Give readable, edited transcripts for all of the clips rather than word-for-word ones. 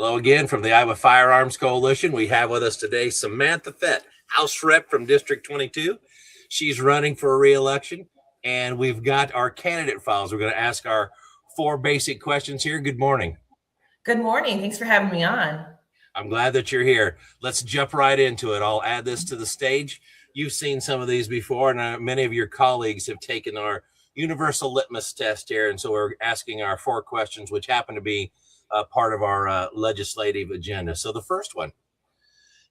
Hello again from the Iowa Firearms Coalition. We have with us today Samantha Fett, House Rep from District 22. She's running for a re-election, and we've got our candidate files. We're going to ask our 4 basic questions here. Good morning. Good morning. Thanks for having me on. I'm glad that you're here. Let's jump right into it. I'll add this to the stage. You've seen some of these before, and many of your colleagues have taken our universal litmus test here, and so we're asking our 4 questions, which happen to be part of our legislative agenda. So the first one,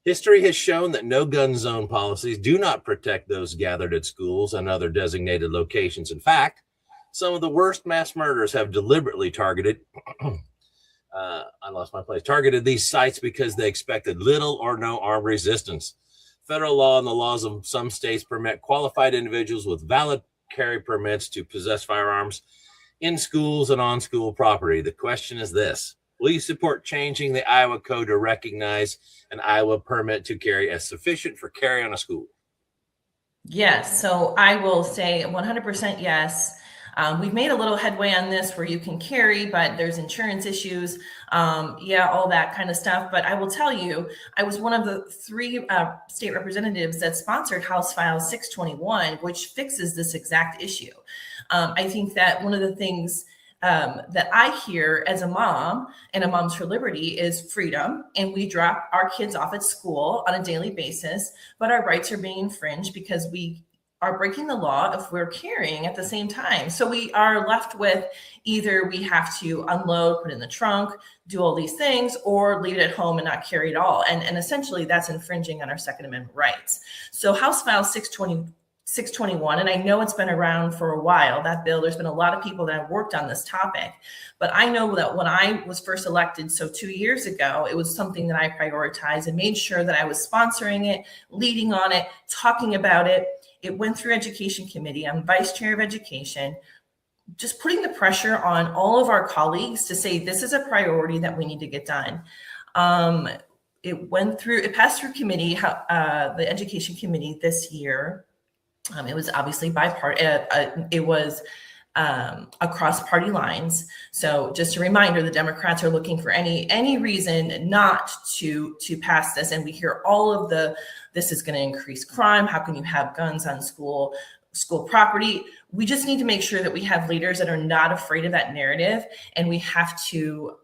history has shown that no gun zone policies do not protect those gathered at schools and other designated locations. In fact, some of the worst mass murders have deliberately targeted, targeted these sites because they expected little or no armed resistance. Federal law and the laws of some states permit qualified individuals with valid carry permits to possess firearms in schools and on school property. The question is this: will you support changing the Iowa code to recognize an Iowa permit to carry as sufficient for carry on a school? Yes, so I will say 100% yes. We've made a little headway on this where you can carry, but there's insurance issues, all that kind of stuff. But I will tell you, I was one of the 3 state representatives that sponsored House File 621, which fixes this exact issue. I think that one of the things that I hear as a mom and a Moms for Liberty is freedom. And we drop our kids off at school on a daily basis, but our rights are being infringed because we are breaking the law if we're carrying at the same time. So we are left with either we have to unload, put it in the trunk, do all these things, or leave it at home and not carry at all. And essentially that's infringing on our Second Amendment rights. So House File 621, and I know it's been around for a while, that bill, there's been a lot of people that have worked on this topic, but I know that when I was first elected, so 2 years ago, it was something that I prioritized and made sure that I was sponsoring it, leading on it, talking about it. It went through Education Committee. I'm Vice Chair of Education, just putting the pressure on all of our colleagues to say, this is a priority that we need to get done. It passed through committee, the Education Committee this year. It was obviously bipartisan. It was across party lines. So just a reminder, the Democrats are looking for any reason not to pass this. And we hear all of this is going to increase crime. How can you have guns on school property? We just need to make sure that we have leaders that are not afraid of that narrative. And we have to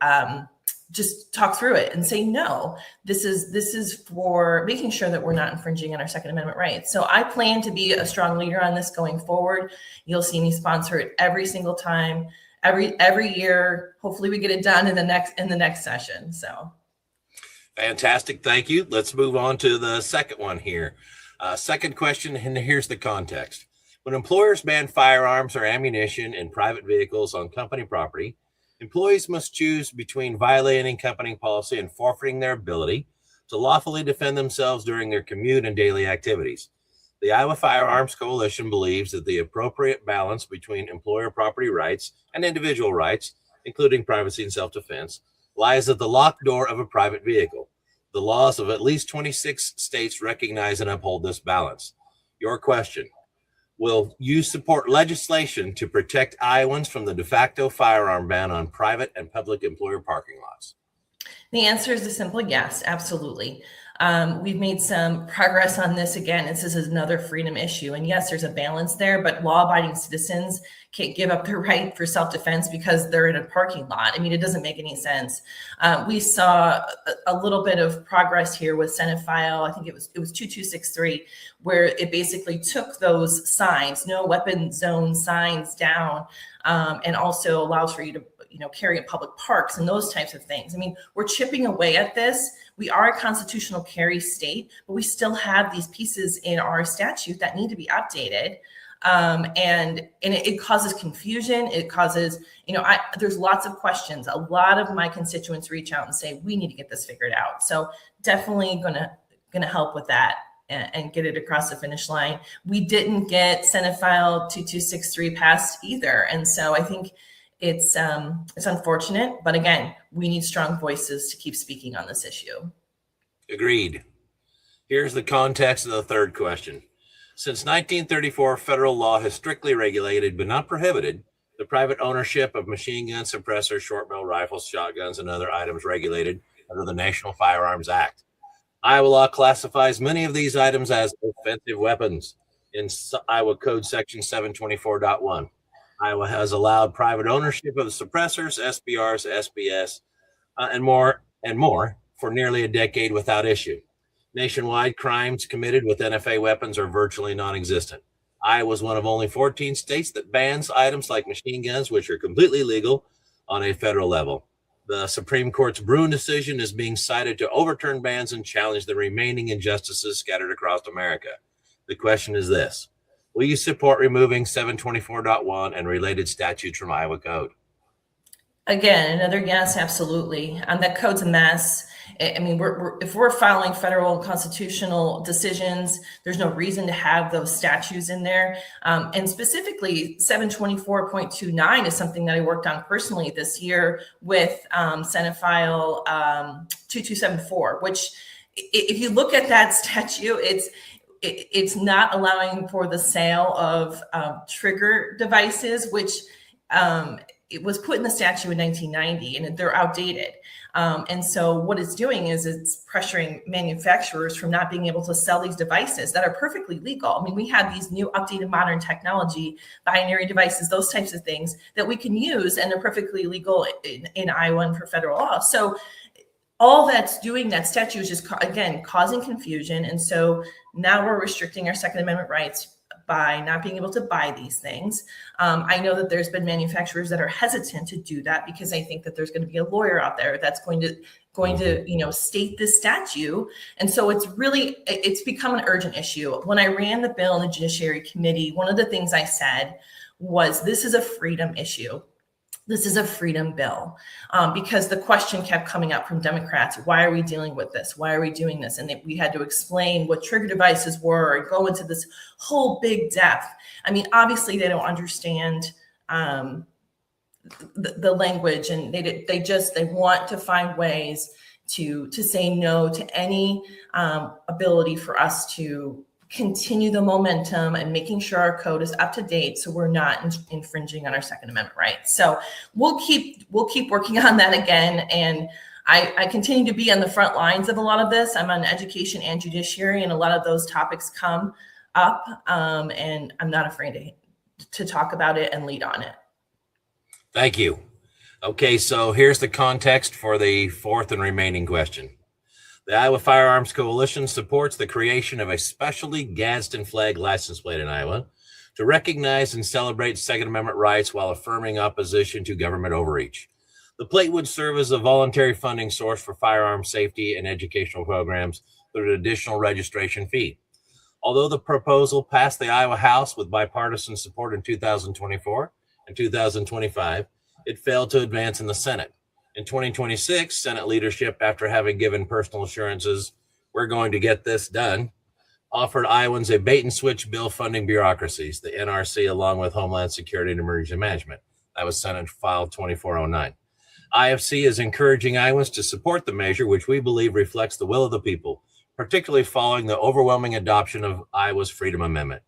just talk through it and say, no, this is for making sure that we're not infringing on our Second Amendment rights. So I plan to be a strong leader on this going forward. You'll see me sponsor it every single time, every year. Hopefully we get it done in the next session. So fantastic. Thank you. Let's move on to the second one here. Second question, and here's the context. When employers ban firearms or ammunition in private vehicles on company property, employees must choose between violating company policy and forfeiting their ability to lawfully defend themselves during their commute and daily activities. The Iowa Firearms Coalition believes that the appropriate balance between employer property rights and individual rights, including privacy and self-defense, lies at the locked door of a private vehicle. The laws of at least 26 states recognize and uphold this balance. Your question: will you support legislation to protect Iowans from the de facto firearm ban on private and public employer parking lots? The answer is a simple yes, absolutely. We've made some progress on this. Again, this is another freedom issue. And yes, there's a balance there, but law-abiding citizens can't give up their right for self-defense because they're in a parking lot. I mean, it doesn't make any sense. We saw a little bit of progress here with Senate File, I think it was 2263, where it basically took those signs, no weapon zone signs down, and also allows for you to carry in public parks and those types of things. I mean, we're chipping away at this. We are a constitutional carry state, but we still have these pieces in our statute that need to be updated. And it causes confusion. It causes, there's lots of questions. A lot of my constituents reach out and say, we need to get this figured out. So definitely gonna help with that and get it across the finish line. We didn't get Senate File 2263 passed either. And so I think it's unfortunate, but again, we need strong voices to keep speaking on this issue. Agreed. Here's the context of the third question. Since 1934, federal law has strictly regulated, but not prohibited, the private ownership of machine guns, suppressors, short barrel rifles, shotguns, and other items regulated under the National Firearms Act. Iowa law classifies many of these items as offensive weapons in Iowa Code Section 724.1. Iowa has allowed private ownership of suppressors, SBRs, SBS, and more for nearly a decade without issue. Nationwide, crimes committed with NFA weapons are virtually non-existent. Iowa is one of only 14 states that bans items like machine guns, which are completely legal on a federal level. The Supreme Court's Bruin decision is being cited to overturn bans and challenge the remaining injustices scattered across America. The question is this: will you support removing 724.1 and related statutes from Iowa Code? Again, another yes, absolutely. That code's a mess. I mean, if we're following federal constitutional decisions, there's no reason to have those statutes in there. And specifically, 724.29 is something that I worked on personally this year with Senate File 2274, which, if you look at that statute, it's not allowing for the sale of trigger devices, which it was put in the statute in 1990, and they're outdated. And so what it's doing is it's pressuring manufacturers from not being able to sell these devices that are perfectly legal. I mean, we have these new updated modern technology, binary devices, those types of things that we can use, and they're perfectly legal in Iowa and for federal law. So all that's doing, that statute is just, again, causing confusion. And so now we're restricting our Second Amendment rights by not being able to buy these things. I know that there's been manufacturers that are hesitant to do that because I think that there's going to be a lawyer out there that's going to state this statute. And so it's become an urgent issue. When I ran the bill in the Judiciary Committee, one of the things I said was, this is a freedom issue. This is a freedom bill, because the question kept coming up from Democrats: why are we dealing with this? Why are we doing this? And we had to explain what trigger devices were and go into this whole big depth. I mean, obviously they don't understand the language, and they want to find ways to say no to any ability for us to continue the momentum and making sure our code is up to date, so we're not infringing on our Second Amendment rights. So we'll keep working on that again. And I continue to be on the front lines of a lot of this. I'm on education and judiciary, and a lot of those topics come up, and I'm not afraid to talk about it and lead on it. Thank you. Okay, so here's the context for the fourth and remaining question. The Iowa Firearms Coalition supports the creation of a specialty Gadsden flag license plate in Iowa to recognize and celebrate Second Amendment rights while affirming opposition to government overreach. The plate would serve as a voluntary funding source for firearm safety and educational programs through an additional registration fee. Although the proposal passed the Iowa House with bipartisan support in 2024 and 2025, it failed to advance in the Senate. In 2026, Senate leadership, after having given personal assurances, we're going to get this done, offered Iowans a bait-and-switch bill funding bureaucracies, the NRC, along with Homeland Security and Emergency Management. That was Senate File 2409. IFC is encouraging Iowans to support the measure, which we believe reflects the will of the people, particularly following the overwhelming adoption of Iowa's Freedom Amendment.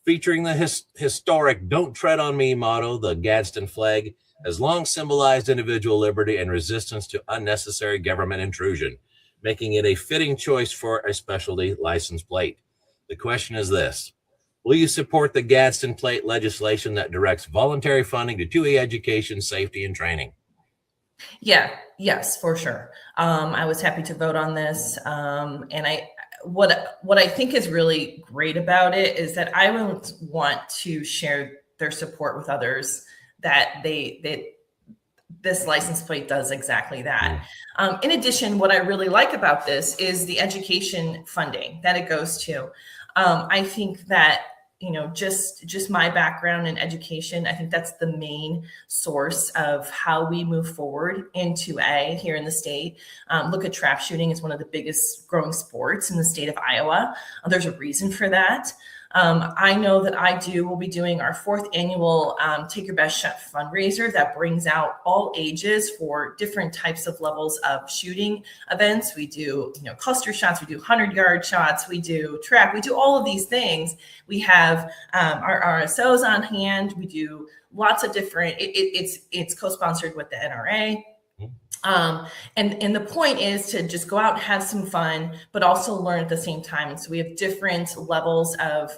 Featuring the historic "Don't Tread on Me" motto, the Gadsden flag has long symbolized individual liberty and resistance to unnecessary government intrusion, making it a fitting choice for a specialty license plate. The question is this: will you support the Gadsden plate legislation that directs voluntary funding to 2E education, safety, and training? Yes, for sure. I was happy to vote on this. And what I think is really great about it is that I would want to share their support with others, that this license plate does exactly that. In addition, what I really like about this is the education funding that it goes to. I think that, just my background in education, I think that's the main source of how we move forward in 2A here in the state. Look at trap shooting. It's one of the biggest growing sports in the state of Iowa. There's a reason for that. I know that will be doing our 4th annual Take Your Best Shot fundraiser that brings out all ages for different types of levels of shooting events. We do, cluster shots, we do 100-yard shots, we do trap, we do all of these things. We have our RSOs on hand. We do lots of different, it's co-sponsored with the NRA. And the point is to just go out and have some fun, but also learn at the same time. And so we have different levels of,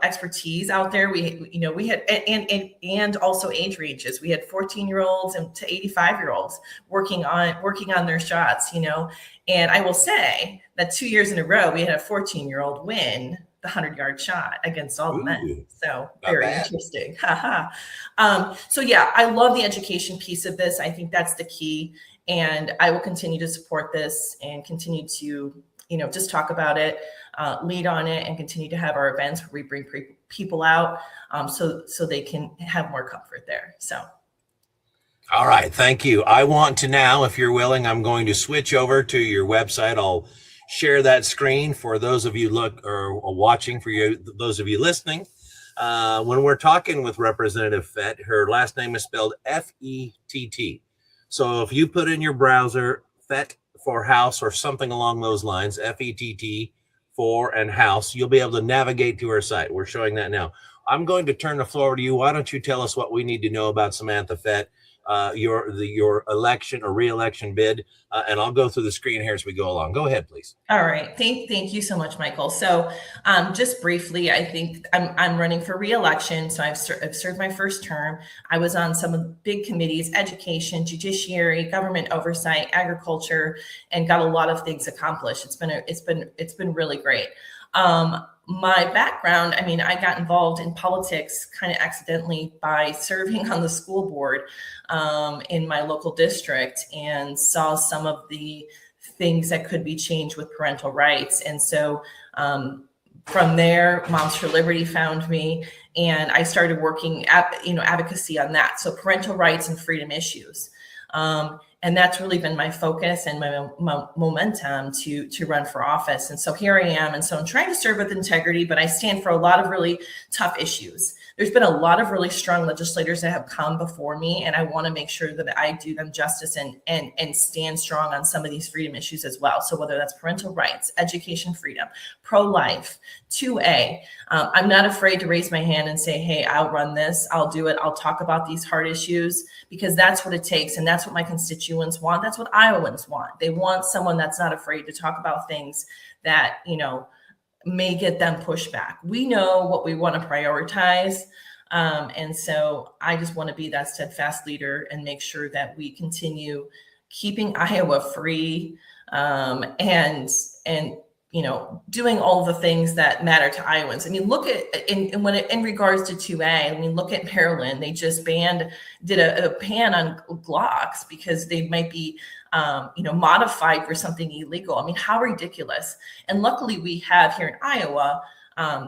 expertise out there. We had, and also age ranges. We had 14-year-olds and to 85-year-olds working on their shots, and I will say that 2 years in a row, we had a 14-year-old win the 100-yard shot against all the men. So very interesting. So yeah, I love the education piece of this. I think that's the key. And I will continue to support this and continue to, just talk about it, lead on it, and continue to have our events where we bring people out so they can have more comfort there. So. All right. Thank you. I want to now, if you're willing, I'm going to switch over to your website. I'll share that screen for those of you watching, for those of you listening. When we're talking with Representative Fett, her last name is spelled F-E-T-T. So if you put in your browser Fett for house or something along those lines, F-E-T-T for and house, you'll be able to navigate to her site. We're showing that now. I'm going to turn the floor to you. Why don't you tell us what we need to know about Samantha Fett, your election or re-election bid, and I'll go through the screen here as we go along. Go ahead, please. All right. Thank you so much, Michael. So just briefly, I think I'm running for re-election. So I've served my first term. I was on some of the big committees: education, judiciary, government oversight, agriculture, and got a lot of things accomplished. It's been really great. My background, I got involved in politics kind of accidentally by serving on the school board in my local district, and saw some of the things that could be changed with parental rights. And so from there, Moms for Liberty found me, and I started working advocacy on that. So parental rights and freedom issues. And that's really been my focus and my momentum to run for office. And so here I am. And so I'm trying to serve with integrity, but I stand for a lot of really tough issues. There's been a lot of really strong legislators that have come before me, and I want to make sure that I do them justice and stand strong on some of these freedom issues as well. So whether that's parental rights, education freedom, pro-life, 2A, I'm not afraid to raise my hand and say, hey, I'll run this, I'll do it, I'll talk about these hard issues, because that's what it takes. And that's what my constituents want. That's what Iowans want. They want someone that's not afraid to talk about things that, may get them pushback. We know what we want to prioritize. And so I just want to be that steadfast leader and make sure that we continue keeping Iowa free, and doing all the things that matter to Iowans. Look at in regards to 2A. Look at Maryland. They just did a ban on Glocks because they might be modified for something illegal. How ridiculous. And luckily we have here in Iowa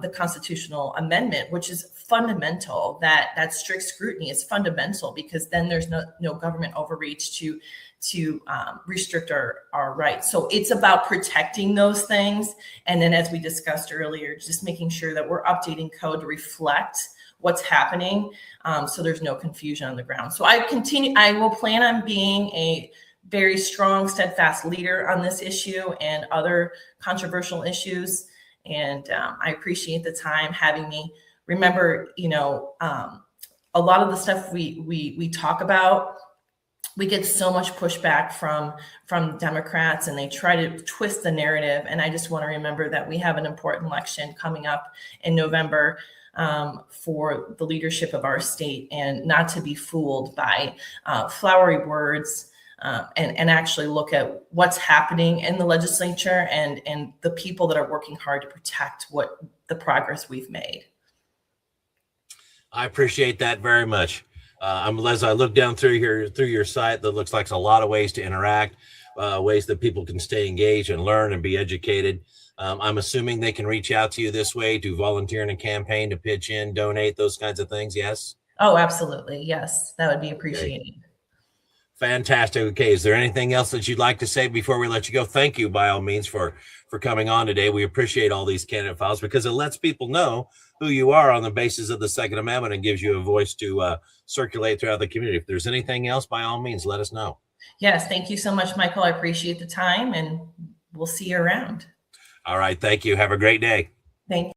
the constitutional amendment, which is fundamental. That strict scrutiny is fundamental, because then there's no government overreach to restrict our rights. So it's about protecting those things. And then, as we discussed earlier, just making sure that we're updating code to reflect what's happening, so there's no confusion on the ground. So I will plan on being a very strong, steadfast leader on this issue and other controversial issues. And I appreciate the time having me. Remember, a lot of the stuff we talk about, we get so much pushback from Democrats, and they try to twist the narrative. And I just want to remember that we have an important election coming up in November for the leadership of our state, and not to be fooled by flowery words, and actually look at what's happening in the legislature and the people that are working hard to protect the progress we've made. I appreciate that very much. As I look down through your site, that looks like a lot of ways to interact, ways that people can stay engaged and learn and be educated. I'm assuming they can reach out to you this way to volunteer in a campaign, to pitch in, donate, those kinds of things. Yes. Oh, absolutely. Yes. That would be appreciated. Okay. Fantastic. Okay. Is there anything else that you'd like to say before we let you go? Thank you, by all means, for coming on today. We appreciate all these candidate files, because it lets people know who you are on the basis of the Second Amendment, and gives you a voice to circulate throughout the community. If there's anything else, by all means, let us know. Yes. Thank you so much, Michael. I appreciate the time, and we'll see you around. All right. Thank you. Have a great day. Thank you.